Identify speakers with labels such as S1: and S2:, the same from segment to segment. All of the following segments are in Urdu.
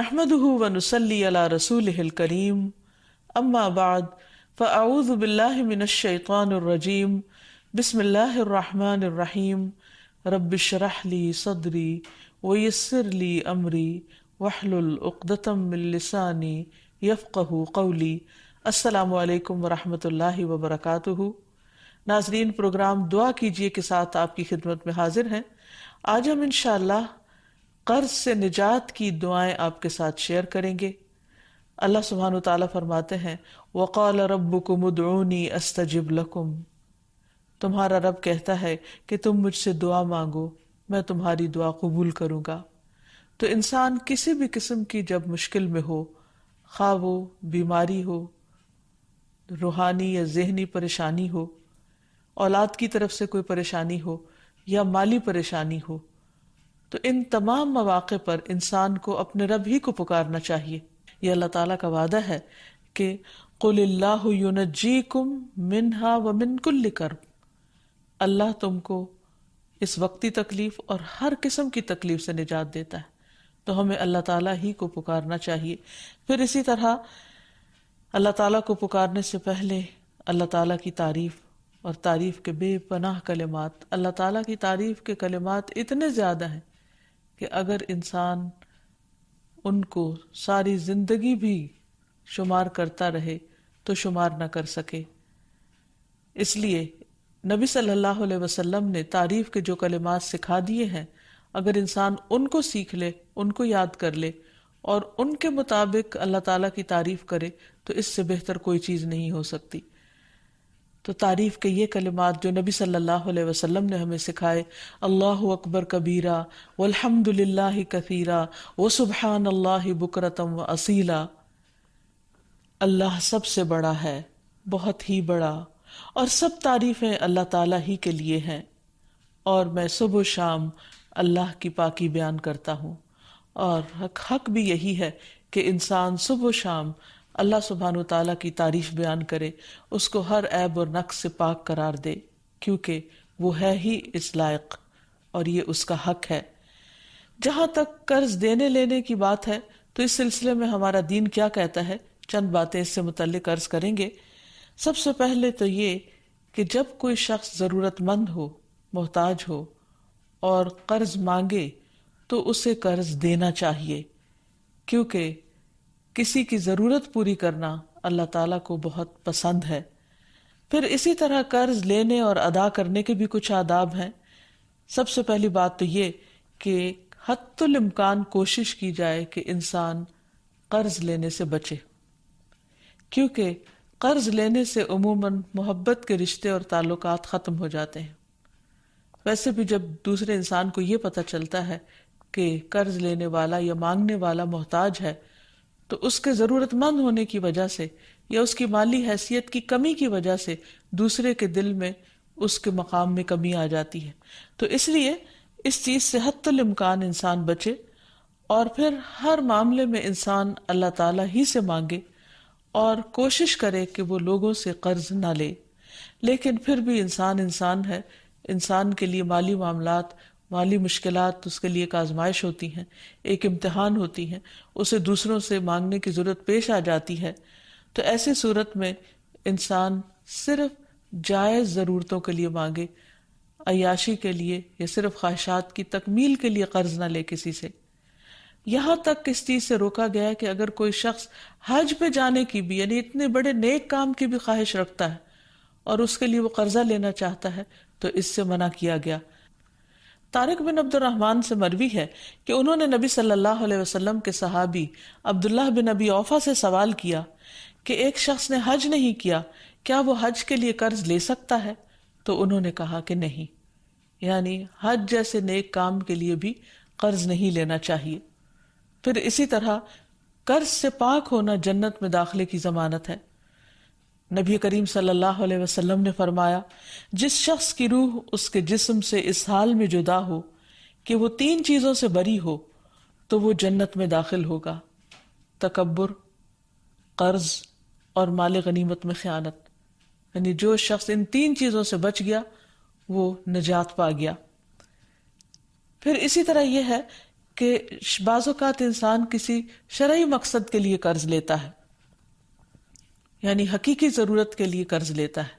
S1: نحمده ونصلي على رسوله الكريم اما بعد فاعوذ بالله من الشيطان الرجيم بسم الله الرحمن الرحيم رب اشرح لي صدري ويسر لي امري واحلل عقدة من لساني يفقهوا قولي۔ السلام علیکم ورحمۃ اللہ وبرکاتہ۔ ناظرین، پروگرام دعا کیجئے کے ساتھ آپ کی خدمت میں حاضر ہیں۔ آج ہم انشاءاللہ قرض سے نجات کی دعائیں آپ کے ساتھ شیئر کریں گے۔ اللہ سبحانہ وتعالیٰ فرماتے ہیں وَقَالَ رَبُّكُمُ ادْعُونِي أَسْتَجِبْ لَكُمْ، تمہارا رب کہتا ہے کہ تم مجھ سے دعا مانگو، میں تمہاری دعا قبول کروں گا۔ تو انسان کسی بھی قسم کی جب مشکل میں ہو، خواہ وہ بیماری ہو، روحانی یا ذہنی پریشانی ہو، اولاد کی طرف سے کوئی پریشانی ہو یا مالی پریشانی ہو، تو ان تمام مواقع پر انسان کو اپنے رب ہی کو پکارنا چاہیے۔ یہ اللہ تعالیٰ کا وعدہ ہے کہ قُلِ اللَّهُ يُنَجِّيكُم مِّنْهَا وَمِن كُلِّ كَرْبٍ، اللہ تم کو اس وقتی تکلیف اور ہر قسم کی تکلیف سے نجات دیتا ہے، تو ہمیں اللہ تعالیٰ ہی کو پکارنا چاہیے۔ پھر اسی طرح اللہ تعالیٰ کو پکارنے سے پہلے اللہ تعالیٰ کی تعریف اور تعریف کے بے پناہ کلمات، اللہ تعالیٰ کی تعریف کے کلمات اتنے زیادہ ہیں کہ اگر انسان ان کو ساری زندگی بھی شمار کرتا رہے تو شمار نہ کر سکے۔ اس لیے نبی صلی اللہ علیہ وسلم نے تعریف کے جو کلمات سکھا دیے ہیں، اگر انسان ان کو سیکھ لے، ان کو یاد کر لے اور ان کے مطابق اللہ تعالیٰ کی تعریف کرے تو اس سے بہتر کوئی چیز نہیں ہو سکتی۔ تو تعریف کے یہ کلمات جو نبی صلی اللہ علیہ وسلم نے ہمیں سکھائے، اللہ اکبر کبیرہ والحمد للہ کثیرہ وسبحان اللہ بکرۃ واصیلا، اللہ سب سے بڑا ہے، بہت ہی بڑا، اور سب تعریفیں اللہ تعالیٰ ہی کے لیے ہیں، اور میں صبح و شام اللہ کی پاکی بیان کرتا ہوں۔ اور حق بھی یہی ہے کہ انسان صبح و شام اللہ سبحانہ وتعالیٰ کی تعریف بیان کرے، اس کو ہر عیب اور نقص سے پاک قرار دے، کیونکہ وہ ہے ہی اس لائق اور یہ اس کا حق ہے۔ جہاں تک قرض دینے لینے کی بات ہے تو اس سلسلے میں ہمارا دین کیا کہتا ہے، چند باتیں اس سے متعلق عرض کریں گے۔ سب سے پہلے تو یہ کہ جب کوئی شخص ضرورت مند ہو، محتاج ہو اور قرض مانگے تو اسے قرض دینا چاہیے، کیونکہ کسی کی ضرورت پوری کرنا اللہ تعالیٰ کو بہت پسند ہے۔ پھر اسی طرح قرض لینے اور ادا کرنے کے بھی کچھ آداب ہیں۔ سب سے پہلی بات تو یہ کہ حتی الامکان کوشش کی جائے کہ انسان قرض لینے سے بچے، کیونکہ قرض لینے سے عموماً محبت کے رشتے اور تعلقات ختم ہو جاتے ہیں۔ ویسے بھی جب دوسرے انسان کو یہ پتہ چلتا ہے کہ قرض لینے والا یا مانگنے والا محتاج ہے، تو اس کے ضرورت مند ہونے کی وجہ سے یا اس کی مالی حیثیت کی کمی کی وجہ سے دوسرے کے دل میں اس کے مقام میں کمی آ جاتی ہے۔ تو اس لیے اس چیز سے حتی الامکان انسان بچے، اور پھر ہر معاملے میں انسان اللہ تعالیٰ ہی سے مانگے اور کوشش کرے کہ وہ لوگوں سے قرض نہ لے۔ لیکن پھر بھی انسان ہے، انسان کے لیے مالی معاملات، مالی مشکلات اس کے لیے ایک آزمائش ہوتی ہیں، ایک امتحان ہوتی ہیں، اسے دوسروں سے مانگنے کی ضرورت پیش آ جاتی ہے۔ تو ایسی صورت میں انسان صرف جائز ضرورتوں کے لیے مانگے، عیاشی کے لیے یا صرف خواہشات کی تکمیل کے لیے قرض نہ لے کسی سے۔ یہاں تک اس چیز سے روکا گیا ہے کہ اگر کوئی شخص حج پہ جانے کی بھی، یعنی اتنے بڑے نیک کام کی بھی خواہش رکھتا ہے اور اس کے لیے وہ قرضہ لینا چاہتا ہے تو اس سے منع کیا گیا۔ طارق بن عبد الرحمن سے مروی ہے کہ انہوں نے نبی صلی اللہ علیہ وسلم کے صحابی عبداللہ بن ابی اوفا سے سوال کیا کہ ایک شخص نے حج نہیں کیا، کیا وہ حج کے لیے قرض لے سکتا ہے؟ تو انہوں نے کہا کہ نہیں، یعنی حج جیسے نیک کام کے لیے بھی قرض نہیں لینا چاہیے۔ پھر اسی طرح قرض سے پاک ہونا جنت میں داخلے کی ضمانت ہے۔ نبی کریم صلی اللہ علیہ وسلم نے فرمایا، جس شخص کی روح اس کے جسم سے اس حال میں جدا ہو کہ وہ 3 چیزوں سے بری ہو تو وہ جنت میں داخل ہوگا: تکبر، قرض اور مال غنیمت میں خیانت۔ یعنی جو شخص ان 3 چیزوں سے بچ گیا وہ نجات پا گیا۔ پھر اسی طرح یہ ہے کہ بعض اوقات انسان کسی شرعی مقصد کے لیے قرض لیتا ہے، یعنی حقیقی ضرورت کے لیے قرض لیتا ہے،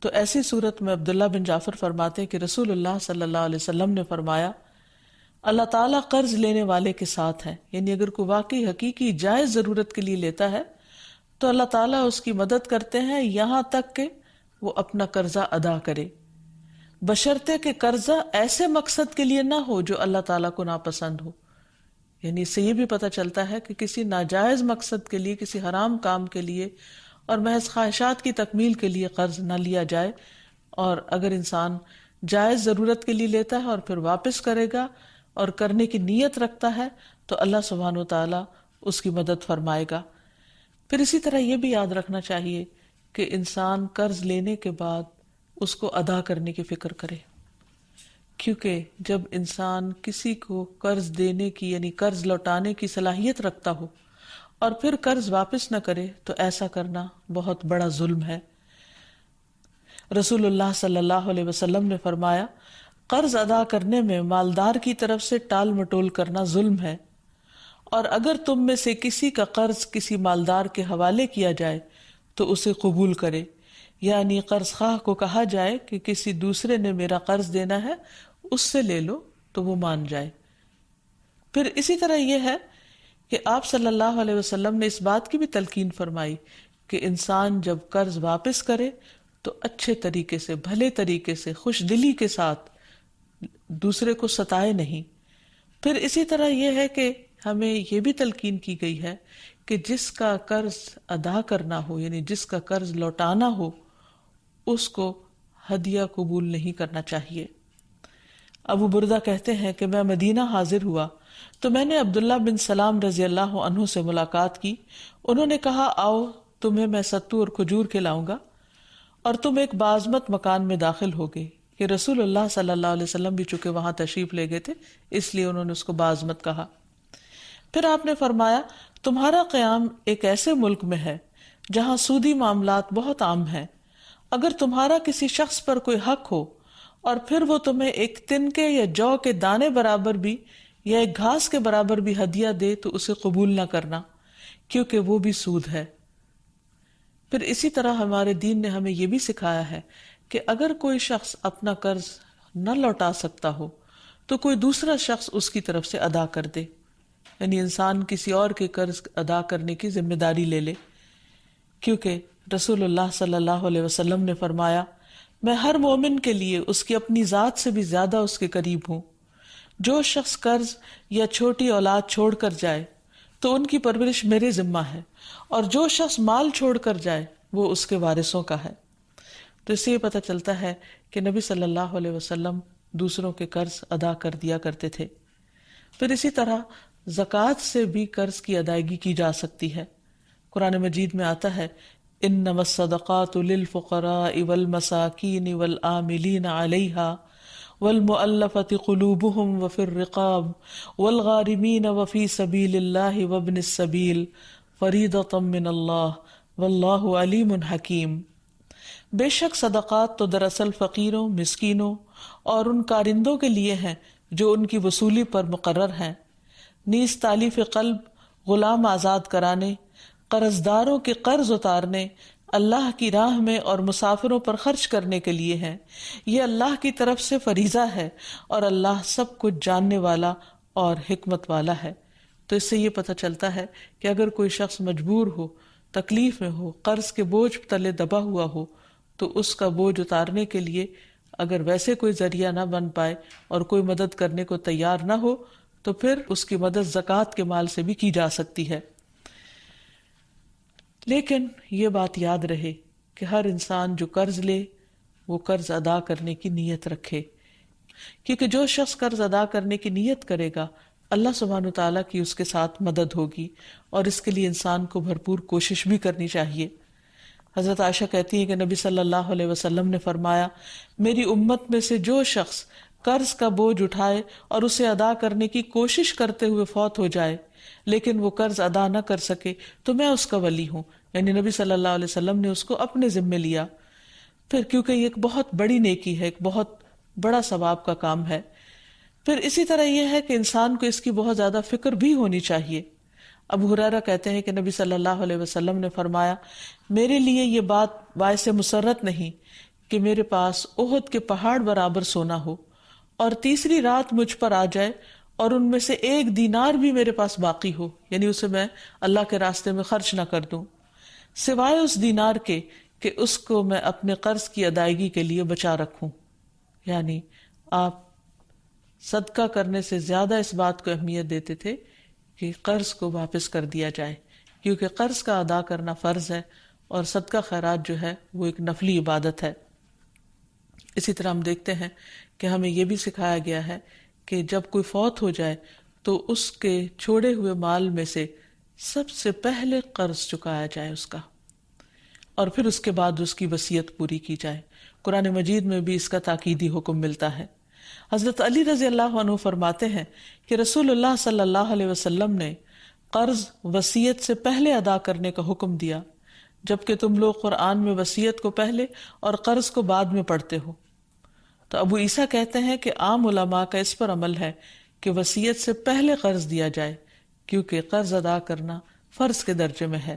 S1: تو ایسی صورت میں عبداللہ بن جعفر فرماتے ہیں کہ رسول اللہ صلی اللہ علیہ وسلم نے فرمایا اللہ تعالیٰ قرض لینے والے کے ساتھ ہے، یعنی اگر کوئی واقعی حقیقی جائز ضرورت کے لیے لیتا ہے تو اللہ تعالیٰ اس کی مدد کرتے ہیں یہاں تک کہ وہ اپنا قرضہ ادا کرے، بشرطے کہ قرضہ ایسے مقصد کے لیے نہ ہو جو اللہ تعالیٰ کو ناپسند ہو۔ یعنی اس سے یہ بھی پتہ چلتا ہے کہ کسی ناجائز مقصد کے لیے، کسی حرام کام کے لیے اور محض خواہشات کی تکمیل کے لیے قرض نہ لیا جائے، اور اگر انسان جائز ضرورت کے لیے لیتا ہے اور پھر واپس کرے گا اور کرنے کی نیت رکھتا ہے تو اللہ سبحانہ و تعالیٰ اس کی مدد فرمائے گا۔ پھر اسی طرح یہ بھی یاد رکھنا چاہیے کہ انسان قرض لینے کے بعد اس کو ادا کرنے کی فکر کرے، کیونکہ جب انسان کسی کو قرض دینے کی یعنی قرض لوٹانے کی صلاحیت رکھتا ہو اور پھر قرض واپس نہ کرے تو ایسا کرنا بہت بڑا ظلم ہے۔ رسول اللہ صلی اللہ علیہ وسلم نے فرمایا قرض ادا کرنے میں مالدار کی طرف سے ٹال مٹول کرنا ظلم ہے، اور اگر تم میں سے کسی کا قرض کسی مالدار کے حوالے کیا جائے تو اسے قبول کرے، یعنی قرض خواہ کو کہا جائے کہ کسی دوسرے نے میرا قرض دینا ہے اس سے لے لو تو وہ مان جائے۔ پھر اسی طرح یہ ہے کہ آپ صلی اللہ علیہ وسلم نے اس بات کی بھی تلقین فرمائی کہ انسان جب قرض واپس کرے تو اچھے طریقے سے، بھلے طریقے سے، خوش دلی کے ساتھ دوسرے کو ستائے نہیں۔ پھر اسی طرح یہ ہے کہ ہمیں یہ بھی تلقین کی گئی ہے کہ جس کا قرض ادا کرنا ہو یعنی جس کا قرض لوٹانا ہو اس کو ہدیہ قبول نہیں کرنا چاہیے۔ ابو بردہ کہتے ہیں کہ میں مدینہ حاضر ہوا تو میں نے عبداللہ بن سلام رضی اللہ عنہ سے ملاقات کی۔ انہوں نے کہا آؤ تمہیں میں ستو اور کھجور کھلاؤں گا، اور تم ایک بازمت مکان میں داخل ہو گئے، کہ رسول اللہ صلی اللہ علیہ وسلم بھی چونکہ وہاں تشریف لے گئے تھے اس لیے انہوں نے اس کو بازمت کہا۔ پھر آپ نے فرمایا تمہارا قیام ایک ایسے ملک میں ہے جہاں سودی معاملات بہت عام ہیں، اگر تمہارا کسی شخص پر کوئی حق ہو اور پھر وہ تمہیں ایک تنکے یا جو کے دانے برابر بھی یا ایک گھاس کے برابر بھی ہدیہ دے تو اسے قبول نہ کرنا، کیونکہ وہ بھی سود ہے۔ پھر اسی طرح ہمارے دین نے ہمیں یہ بھی سکھایا ہے کہ اگر کوئی شخص اپنا قرض نہ لوٹا سکتا ہو تو کوئی دوسرا شخص اس کی طرف سے ادا کر دے، یعنی انسان کسی اور کے قرض ادا کرنے کی ذمہ داری لے لے، کیونکہ رسول اللہ صلی اللہ علیہ وسلم نے فرمایا میں ہر مومن کے لیے اس کی اپنی ذات سے بھی زیادہ اس کے قریب ہوں۔ جو شخص قرض یا چھوٹی اولاد چھوڑ کر جائے تو ان کی پرورش میرے ذمہ ہے، اور جو شخص مال چھوڑ کر جائے وہ اس کے وارثوں کا ہے۔ تو اس سے یہ پتہ چلتا ہے کہ نبی صلی اللہ علیہ وسلم دوسروں کے قرض ادا کر دیا کرتے تھے۔ پھر اسی طرح زکوٰۃ سے بھی قرض کی ادائیگی کی جا سکتی ہے۔ قرآن مجید میں آتا ہے انما الصدقات للفقراء والمساکین والعاملین علیہا والمؤلفة قلوبهم وفي الرقاب والغارمین وفی سبیل اللہ وابن السبیل فریضۃ من اللہ واللہ علیم حکیم۔ بے شک صدقات تو دراصل فقیروں، مسکینوں اور ان کارندوں کے لیے ہیں جو ان کی وصولی پر مقرر ہیں، نیز تالیف قلب، غلام آزاد کرانے، قرضداروں کے قرض اتارنے، اللہ کی راہ میں اور مسافروں پر خرچ کرنے کے لیے ہیں۔ یہ اللہ کی طرف سے فریضہ ہے اور اللہ سب کچھ جاننے والا اور حکمت والا ہے۔ تو اس سے یہ پتہ چلتا ہے کہ اگر کوئی شخص مجبور ہو، تکلیف میں ہو، قرض کے بوجھ تلے دبا ہوا ہو تو اس کا بوجھ اتارنے کے لیے اگر ویسے کوئی ذریعہ نہ بن پائے اور کوئی مدد کرنے کو تیار نہ ہو تو پھر اس کی مدد زکوٰۃ کے مال سے بھی کی جا سکتی ہے۔ لیکن یہ بات یاد رہے کہ ہر انسان جو قرض لے وہ قرض ادا کرنے کی نیت رکھے، کیونکہ جو شخص قرض ادا کرنے کی نیت کرے گا اللہ سبحانہ تعالیٰ کی اس کے ساتھ مدد ہوگی، اور اس کے لیے انسان کو بھرپور کوشش بھی کرنی چاہیے۔ حضرت عائشہ کہتی ہیں کہ نبی صلی اللہ علیہ وسلم نے فرمایا میری امت میں سے جو شخص قرض کا بوجھ اٹھائے اور اسے ادا کرنے کی کوشش کرتے ہوئے فوت ہو جائے لیکن وہ قرض ادا نہ کر سکے تو میں اس کا ولی ہوں، یعنی نبی صلی اللہ علیہ وسلم نے اس کو اپنے ذمے لیا۔ پھر کیونکہ یہ ایک بہت بڑی نیکی ہے، ایک بہت بڑا ثواب کا کام ہے، پھر اسی طرح یہ ہے کہ انسان کو اس کی بہت زیادہ فکر بھی ہونی چاہیے۔ ابو ہریرہ کہتے ہیں کہ نبی صلی اللہ علیہ وسلم نے فرمایا، میرے لیے یہ بات باعث مسرت نہیں کہ میرے پاس احد کے پہاڑ برابر سونا ہو اور تیسری رات مجھ پر آ جائے اور ان میں سے 1 دینار بھی میرے پاس باقی ہو، یعنی اسے میں اللہ کے راستے میں خرچ نہ کر دوں، سوائے اس دینار کے کہ اس کو میں اپنے قرض کی ادائیگی کے لیے بچا رکھوں۔ یعنی آپ صدقہ کرنے سے زیادہ اس بات کو اہمیت دیتے تھے کہ قرض کو واپس کر دیا جائے، کیونکہ قرض کا ادا کرنا فرض ہے اور صدقہ خیرات جو ہے وہ ایک نفلی عبادت ہے۔ اسی طرح ہم دیکھتے ہیں کہ ہمیں یہ بھی سکھایا گیا ہے کہ جب کوئی فوت ہو جائے تو اس کے چھوڑے ہوئے مال میں سے سب سے پہلے قرض چکایا جائے اس کا، اور پھر اس کے بعد اس کی وصیت پوری کی جائے۔ قرآن مجید میں بھی اس کا تاکیدی حکم ملتا ہے۔ حضرت علی رضی اللہ عنہ فرماتے ہیں کہ رسول اللہ صلی اللہ علیہ وسلم نے قرض وصیت سے پہلے ادا کرنے کا حکم دیا، جبکہ تم لوگ قرآن میں وصیت کو پہلے اور قرض کو بعد میں پڑھتے ہو۔ تو ابو عیسیٰ کہتے ہیں کہ عام علماء کا اس پر عمل ہے کہ وصیت سے پہلے قرض دیا جائے، کیونکہ قرض ادا کرنا فرض کے درجے میں ہے۔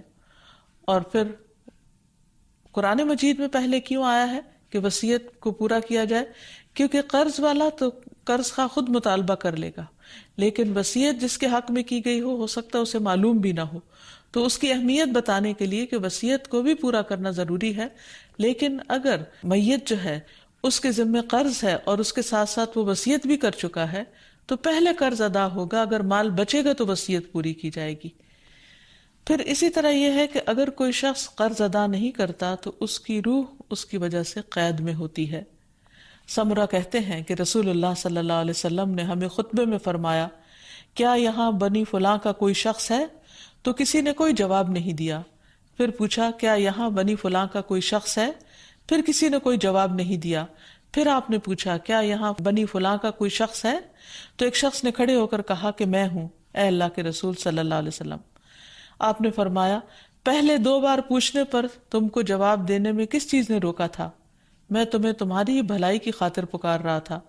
S1: اور پھر قرآن مجید میں پہلے کیوں آیا ہے کہ وصیت کو پورا کیا جائے؟ کیونکہ قرض والا تو قرض کا خود مطالبہ کر لے گا، لیکن وصیت جس کے حق میں کی گئی ہو سکتا ہے اسے معلوم بھی نہ ہو، تو اس کی اہمیت بتانے کے لیے کہ وصیت کو بھی پورا کرنا ضروری ہے۔ لیکن اگر میت جو ہے اس کے ذمہ قرض ہے اور اس کے ساتھ ساتھ وہ وصیت بھی کر چکا ہے تو پہلے قرض ادا ہوگا، اگر مال بچے گا تو وصیت پوری کی جائے گی۔ پھر اسی طرح یہ ہے کہ اگر کوئی شخص قرض ادا نہیں کرتا تو اس کی روح اس کی وجہ سے قید میں ہوتی ہے۔ سمرہ کہتے ہیں کہ رسول اللہ صلی اللہ علیہ وسلم نے ہمیں خطبے میں فرمایا، کیا یہاں بنی فلاں کا کوئی شخص ہے؟ تو کسی نے کوئی جواب نہیں دیا۔ پھر پوچھا، کیا یہاں بنی فلاں کا کوئی شخص ہے؟ پھر کسی نے کوئی جواب نہیں دیا۔ پھر آپ نے پوچھا، کیا یہاں بنی فلاں کا کوئی شخص ہے؟ تو ایک شخص نے کھڑے ہو کر کہا کہ میں ہوں، اے اللہ کے رسول صلی اللہ علیہ وسلم۔ آپ نے فرمایا، پہلے 2 بار پوچھنے پر تم کو جواب دینے میں کس چیز نے روکا تھا؟ میں تمہیں تمہاری ہی بھلائی کی خاطر پکار رہا تھا۔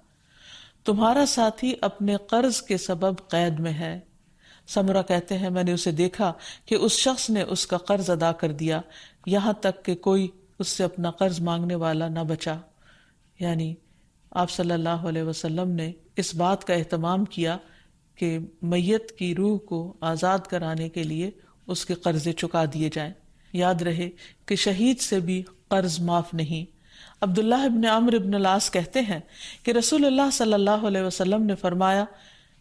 S1: تمہارا ساتھی اپنے قرض کے سبب قید میں ہے۔ سمرہ کہتے ہیں، میں نے اسے دیکھا کہ اس شخص نے اس کا قرض ادا کر دیا، یہاں تک کہ کوئی اس سے اپنا قرض مانگنے والا نہ بچا۔ یعنی آپ صلی اللہ علیہ وسلم نے اس بات کا اہتمام کیا کہ میت کی روح کو آزاد کرانے کے لیے اس کے قرضے چکا دیے جائیں۔ یاد رہے کہ شہید سے بھی قرض معاف نہیں۔ عبداللہ ابن عمرو ابن العاص کہتے ہیں کہ رسول اللہ صلی اللہ علیہ وسلم نے فرمایا،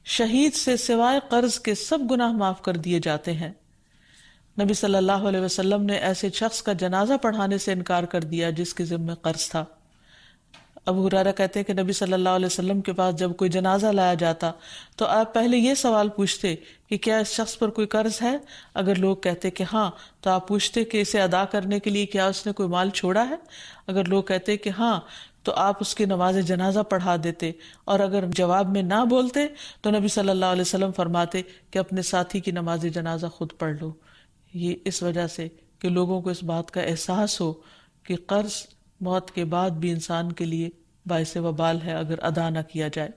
S1: شہید سے سوائے قرض کے سب گناہ معاف کر دیے جاتے ہیں۔ نبی صلی اللہ علیہ وسلم نے ایسے شخص کا جنازہ پڑھانے سے انکار کر دیا جس کے ذمہ قرض تھا۔ ابو ہریرہ کہتے ہیں کہ نبی صلی اللہ علیہ وسلم کے پاس جب کوئی جنازہ لایا جاتا تو آپ پہلے یہ سوال پوچھتے کہ کیا اس شخص پر کوئی قرض ہے؟ اگر لوگ کہتے کہ ہاں تو آپ پوچھتے کہ اسے ادا کرنے کے لیے کیا اس نے کوئی مال چھوڑا ہے؟ اگر لوگ کہتے کہ ہاں تو آپ اس کی نماز جنازہ پڑھا دیتے، اور اگر جواب میں نہ بولتے تو نبی صلی اللہ علیہ وسلم فرماتے کہ اپنے ساتھی کی نماز جنازہ خود پڑھ لو۔ یہ اس وجہ سے کہ لوگوں کو اس بات کا احساس ہو کہ قرض موت کے بعد بھی انسان کے لیے باعث وبال ہے اگر ادا نہ کیا جائے۔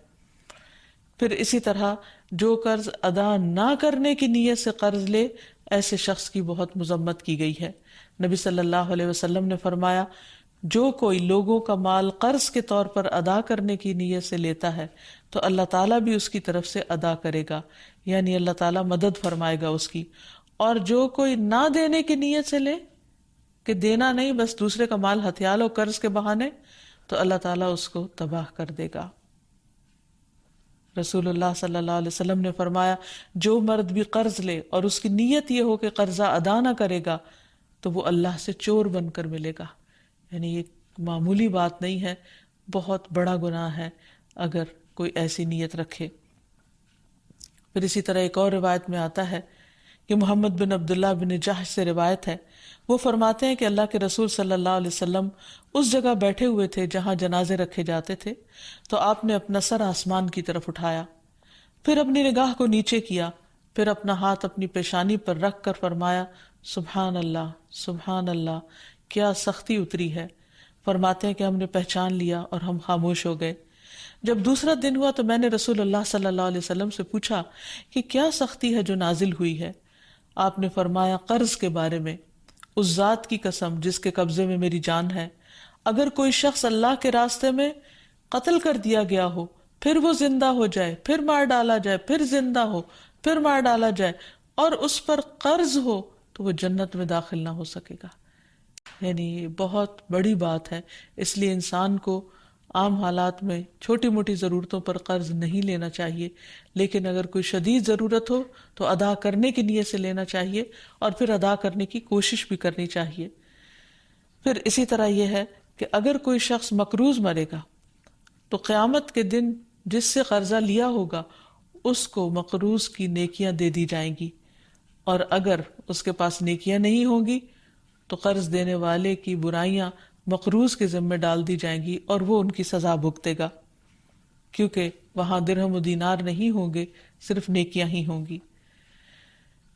S1: پھر اسی طرح جو قرض ادا نہ کرنے کی نیت سے قرض لے، ایسے شخص کی بہت مذمت کی گئی ہے۔ نبی صلی اللہ علیہ وسلم نے فرمایا، جو کوئی لوگوں کا مال قرض کے طور پر ادا کرنے کی نیت سے لیتا ہے تو اللہ تعالیٰ بھی اس کی طرف سے ادا کرے گا، یعنی اللہ تعالیٰ مدد فرمائے گا اس کی۔ اور جو کوئی نہ دینے کی نیت سے لے کہ دینا نہیں، بس دوسرے کا مال ہتھیا لو قرض کے بہانے، تو اللہ تعالیٰ اس کو تباہ کر دے گا۔ رسول اللہ صلی اللہ علیہ وسلم نے فرمایا، جو مرد بھی قرض لے اور اس کی نیت یہ ہو کہ قرضہ ادا نہ کرے گا تو وہ اللہ سے چور بن کر ملے گا۔ یعنی یہ معمولی بات نہیں ہے، بہت بڑا گناہ ہے اگر کوئی ایسی نیت رکھے۔ پھر اسی طرح ایک اور روایت میں آتا ہے کہ محمد بن عبداللہ بن جحش سے روایت ہے، وہ فرماتے ہیں کہ اللہ کے رسول صلی اللہ علیہ وسلم اس جگہ بیٹھے ہوئے تھے جہاں جنازے رکھے جاتے تھے، تو آپ نے اپنا سر آسمان کی طرف اٹھایا، پھر اپنی نگاہ کو نیچے کیا، پھر اپنا ہاتھ اپنی پیشانی پر رکھ کر فرمایا، سبحان اللہ سبحان اللہ، کیا سختی اتری ہے۔ فرماتے ہیں کہ ہم نے پہچان لیا اور ہم خاموش ہو گئے۔ جب دوسرا دن ہوا تو میں نے رسول اللہ صلی اللہ علیہ وسلم سے پوچھا کہ کیا سختی ہے جو نازل ہوئی ہے؟ آپ نے فرمایا قرض کے بارے میں، اس ذات کی قسم جس کے قبضے میں میری جان ہے، اگر کوئی شخص اللہ کے راستے میں قتل کر دیا گیا ہو، پھر وہ زندہ ہو جائے، پھر مار ڈالا جائے، پھر زندہ ہو، پھر مار ڈالا جائے، اور اس پر قرض ہو، تو وہ جنت میں داخل نہ ہو سکے گا۔ یعنی یہ بہت بڑی بات ہے، اس لیے انسان کو عام حالات میں چھوٹی موٹی ضرورتوں پر قرض نہیں لینا چاہیے، لیکن اگر کوئی شدید ضرورت ہو تو ادا کرنے کی نیت سے لینا چاہیے اور پھر ادا کرنے کی کوشش بھی کرنی چاہیے۔ پھر اسی طرح یہ ہے کہ اگر کوئی شخص مقروض مرے گا تو قیامت کے دن جس سے قرضہ لیا ہوگا اس کو مقروض کی نیکیاں دے دی جائیں گی، اور اگر اس کے پاس نیکیاں نہیں ہوں گی تو قرض دینے والے کی برائیاں مقروض کے ذمہ ڈال دی جائیں گی اور وہ ان کی سزا بھگتے گا، کیونکہ وہاں درہم و دینار نہیں ہوں گے، صرف نیکیاں ہی ہوں گی۔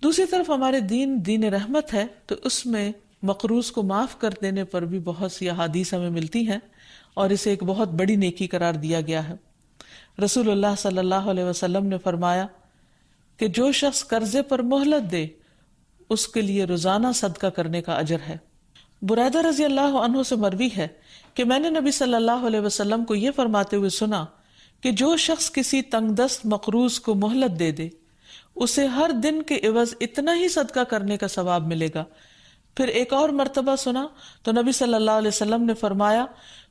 S1: دوسری طرف ہمارے دین رحمت ہے، تو اس میں مقروض کو معاف کر دینے پر بھی بہت سی احادیث ہمیں ملتی ہیں اور اسے ایک بہت بڑی نیکی قرار دیا گیا ہے۔ رسول اللہ صلی اللہ علیہ وسلم نے فرمایا کہ جو شخص قرضے پر مہلت دے اس کے لیے روزانہ صدقہ کرنے کا اجر ہے۔ بریدہ رضی اللہ عنہ سے مروی ہے کہ میں نے نبی صلی اللہ علیہ وسلم کو یہ فرماتے ہوئے سنا کہ جو شخص کسی تنگ دست مقروض کو مہلت دے دے اسے ہر دن کے عوض اتنا ہی صدقہ کرنے کا ثواب ملے گا۔ پھر ایک اور مرتبہ سنا تو نبی صلی اللہ علیہ وسلم نے فرمایا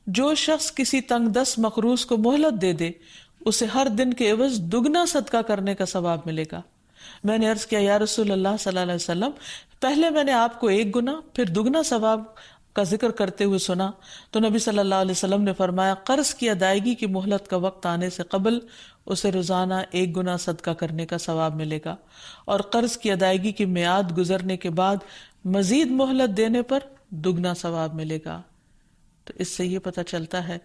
S1: جو شخص کسی تنگ دست مقروض کو مہلت دے دے اسے ہر دن کے عوض دگنا صدقہ کرنے کا ثواب ملے گا۔ میں نے عرض کیا یا رسول اللہ صلی اللہ علیہ وسلم، پہلے میں نے آپ کو 1 گنا پھر دگنا ثواب کا ذکر کرتے ہوئے سنا تو نبی صلی اللہ علیہ وسلم نے فرمایا قرض کی ادائیگی کی مہلت کا وقت آنے سے قبل اسے روزانہ 1 گنا صدقہ کرنے کا ثواب ملے گا، اور قرض کی ادائیگی کی میعاد گزرنے کے بعد مزید مہلت دینے پر دگنا ثواب ملے گا۔ تو اس سے یہ پتہ چلتا ہے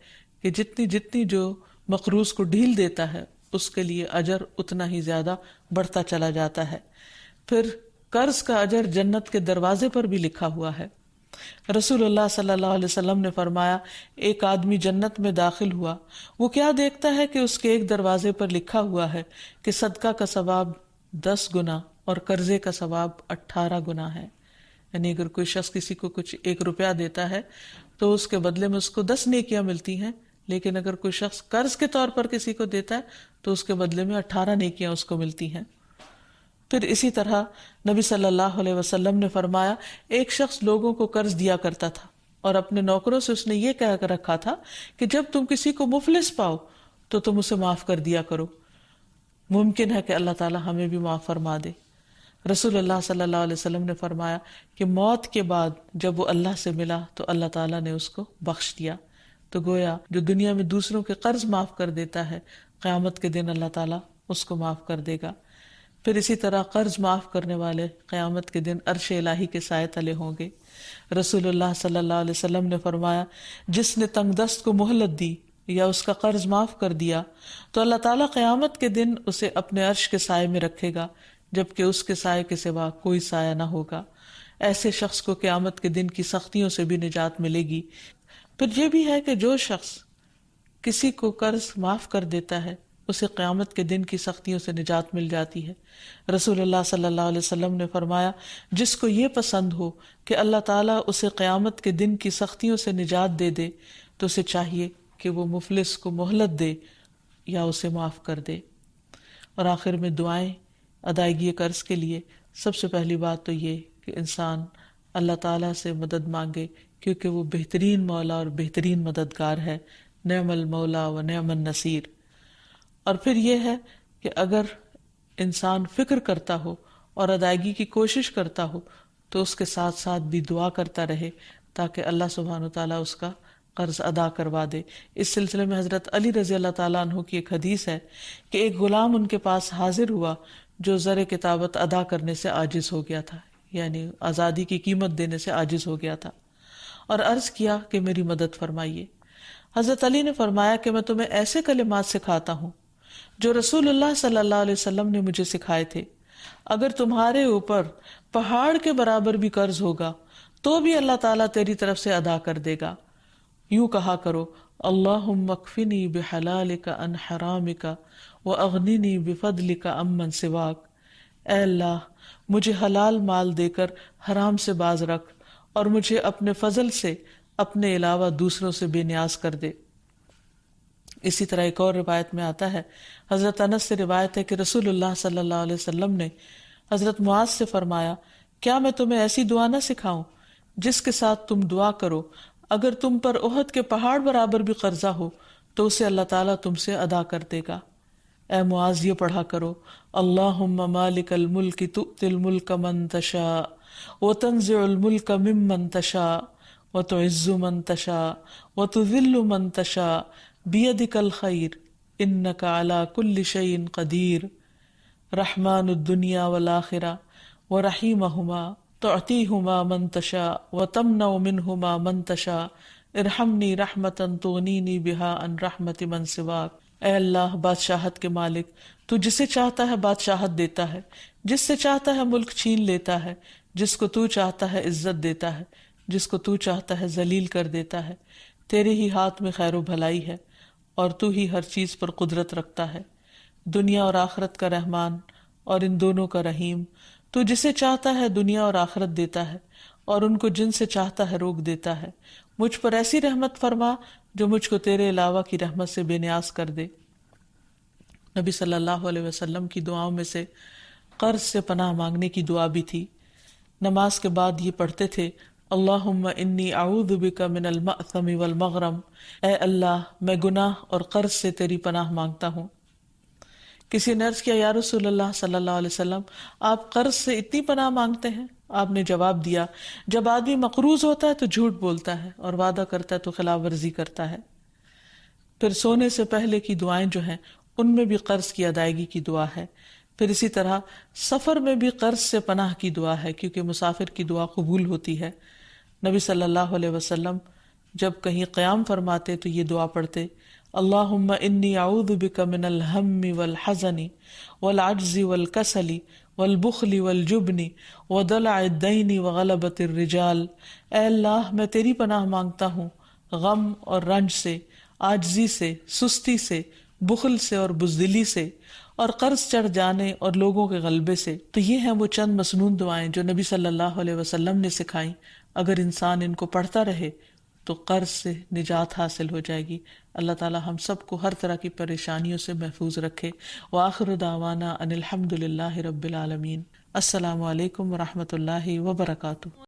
S1: کہ جتنی جو مقروض کو ڈھیل دیتا ہے اس کے لیے اجر اتنا ہی زیادہ بڑھتا چلا جاتا ہے۔ پھر قرض کا اجر جنت کے دروازے پر بھی لکھا ہوا ہے۔ رسول اللہ صلی اللہ علیہ وسلم نے فرمایا ایک آدمی جنت میں داخل ہوا، وہ کیا دیکھتا ہے کہ اس کے ایک دروازے پر لکھا ہوا ہے کہ صدقہ کا ثواب 10 گنا اور قرضے کا ثواب 18 گنا ہے۔ یعنی اگر کوئی شخص کسی کو کچھ 1 روپیہ دیتا ہے تو اس کے بدلے میں اس کو 10 نیکیاں ملتی ہیں، لیکن اگر کوئی شخص قرض کے طور پر کسی کو دیتا ہے تو اس کے بدلے میں 18 نیکیاں اس کو ملتی ہیں۔ پھر اسی طرح نبی صلی اللہ علیہ وسلم نے فرمایا ایک شخص لوگوں کو قرض دیا کرتا تھا اور اپنے نوکروں سے اس نے یہ کہہ کر رکھا تھا کہ جب تم کسی کو مفلس پاؤ تو تم اسے معاف کر دیا کرو، ممکن ہے کہ اللہ تعالی ہمیں بھی معاف فرما دے۔ رسول اللہ صلی اللہ علیہ وسلم نے فرمایا کہ موت کے بعد جب وہ اللہ سے ملا تو اللہ تعالیٰ نے اس کو بخش دیا۔ تو گویا جو دنیا میں دوسروں کے قرض معاف کر دیتا ہے قیامت کے دن اللہ تعالیٰ اس کو معاف کر دے گا۔ پھر اسی طرح قرض معاف کرنے والے قیامت کے دن عرش الہی کے سائے تلے ہوں گے۔ رسول اللہ صلی اللہ علیہ وسلم نے فرمایا جس نے تنگ دست کو مہلت دی یا اس کا قرض معاف کر دیا تو اللہ تعالیٰ قیامت کے دن اسے اپنے عرش کے سائے میں رکھے گا، جبکہ اس کے سائے کے سوا کوئی سایہ نہ ہوگا۔ ایسے شخص کو قیامت کے دن کی سختیوں سے بھی نجات ملے گی۔ پھر یہ بھی ہے کہ جو شخص کسی کو قرض معاف کر دیتا ہے اسے قیامت کے دن کی سختیوں سے نجات مل جاتی ہے۔ رسول اللہ صلی اللہ علیہ وسلم نے فرمایا جس کو یہ پسند ہو کہ اللہ تعالیٰ اسے قیامت کے دن کی سختیوں سے نجات دے دے تو اسے چاہیے کہ وہ مفلس کو مہلت دے یا اسے معاف کر دے۔ اور آخر میں دعائیں ادائیگی قرض کے لیے سب سے پہلی بات تو یہ کہ انسان اللہ تعالیٰ سے مدد مانگے، کیونکہ وہ بہترین مولا اور بہترین مددگار ہے۔ نعم المولا و نعم النصیر۔ اور پھر یہ ہے کہ اگر انسان فکر کرتا ہو اور ادائیگی کی کوشش کرتا ہو تو اس کے ساتھ ساتھ بھی دعا کرتا رہے تاکہ اللہ سبحانہ و تعالیٰ اس کا قرض ادا کروا دے۔ اس سلسلے میں حضرت علی رضی اللہ تعالیٰ عنہ کی ایک حدیث ہے کہ ایک غلام ان کے پاس حاضر ہوا جو زر کتابت ادا کرنے سے عاجز ہو گیا تھا، یعنی آزادی کی قیمت دینے سے عاجز ہو گیا تھا، اور عرض کیا کہ میری مدد فرمائیے۔ حضرت علی نے فرمایا کہ میں تمہیں ایسے کلمات سکھاتا ہوں جو رسول اللہ صلی اللہ علیہ وسلم نے مجھے سکھائے تھے، اگر تمہارے اوپر پہاڑ کے برابر بھی قرض ہوگا تو بھی اللہ تعالیٰ تیری طرف سے ادا کر دے گا، یوں کہا کرو اللہم اکفنی بحلالک عن حرامک واغننی بفضلک عمن سواک، اے اللہ مجھے حلال مال دے کر حرام سے باز رکھ اور مجھے اپنے فضل سے اپنے علاوہ دوسروں سے بے نیاز کر دے۔ اسی طرح ایک اور روایت میں آتا ہے، حضرت انس سے روایت ہے کہ رسول اللہ صلی اللہ علیہ وسلم نے حضرت معاذ سے فرمایا، کیا میں تمہیں ایسی دعا نہ سکھاؤں جس کے ساتھ تم دعا کرو اگر تم پر احد کے پہاڑ برابر بھی قرضہ ہو تو اسے اللہ تعالیٰ تم سے ادا کر دے گا۔ اے معاذ یہ پڑھا کرو اللہم مالک الملک تؤتی الملک من تشاء وتنزع الملک ممن تشاء وتعز من تشاء وتذل من تشاء بیدک الخیر انک علی کل شیء قدیر، رحمن الدنیا والآخرہ ورحیمہما تعطیہما من تشاء وتمنع منہما من تشاء ارحمنی رحمتا تغنینی بہا عن رحمت من سواک۔ اے اللہ بادشاہت کے مالک، تو جسے چاہتا ہے بادشاہت دیتا ہے، جس سے چاہتا ہے ملک چھین لیتا ہے، جس کو تو چاہتا ہے عزت دیتا ہے، جس کو تو چاہتا ہے ذلیل کر دیتا ہے، تیرے ہی ہاتھ میں خیر و بھلائی ہے اور تو ہی ہر چیز پر قدرت رکھتا ہے، دنیا اور آخرت کا رحمان اور ان دونوں کا رحیم، تو جسے چاہتا ہے دنیا اور آخرت دیتا ہے اور ان کو جن سے چاہتا ہے روک دیتا ہے، مجھ پر ایسی رحمت فرما جو مجھ کو تیرے علاوہ کی رحمت سے بے نیاز کر دے۔ نبی صلی اللہ علیہ وسلم کی دعاؤں میں سے قرض سے پناہ مانگنے کی دعا بھی تھی۔ نماز کے بعد یہ پڑھتے تھے اللہم انی اعوذ بک من المأثم والمغرم، اے اللہ میں گناہ اور قرض سے تیری پناہ مانگتا ہوں۔ کسی نے عرض کیا یا رسول اللہ صلی اللہ علیہ وسلم آپ قرض سے اتنی پناہ مانگتے ہیں؟ آپ نے جواب دیا جب آدمی مقروض ہوتا ہے تو جھوٹ بولتا ہے اور وعدہ کرتا ہے تو خلاف ورزی کرتا ہے۔ پھر سونے سے پہلے کی دعائیں جو ہیں ان میں بھی قرض کی ادائیگی کی دعا ہے۔ پھر اسی طرح سفر میں بھی قرض سے پناہ کی دعا ہے کیونکہ مسافر کی دعا قبول ہوتی ہے۔ نبی صلی اللہ علیہ وسلم جب کہیں قیام فرماتے تو یہ دعا پڑھتے اللہم انی اعوذ بک من الہم والحزن والعجز والکسل والبخل والجبن ودلع الدین وغلبۃ الرجال، اے اللہ میں تیری پناہ مانگتا ہوں غم اور رنج سے، عاجزی سے، سستی سے، بخل سے اور بزدلی سے، اور قرض چڑھ جانے اور لوگوں کے غلبے سے۔ تو یہ ہیں وہ چند مسنون دعائیں جو نبی صلی اللہ علیہ وسلم نے سکھائیں۔ اگر انسان ان کو پڑھتا رہے تو قرض سے نجات حاصل ہو جائے گی۔ اللہ تعالی ہم سب کو ہر طرح کی پریشانیوں سے محفوظ رکھے۔ وآخر دعوانا ان الحمد للہ رب العالمین۔ السلام علیکم ورحمۃ اللہ وبرکاتہ۔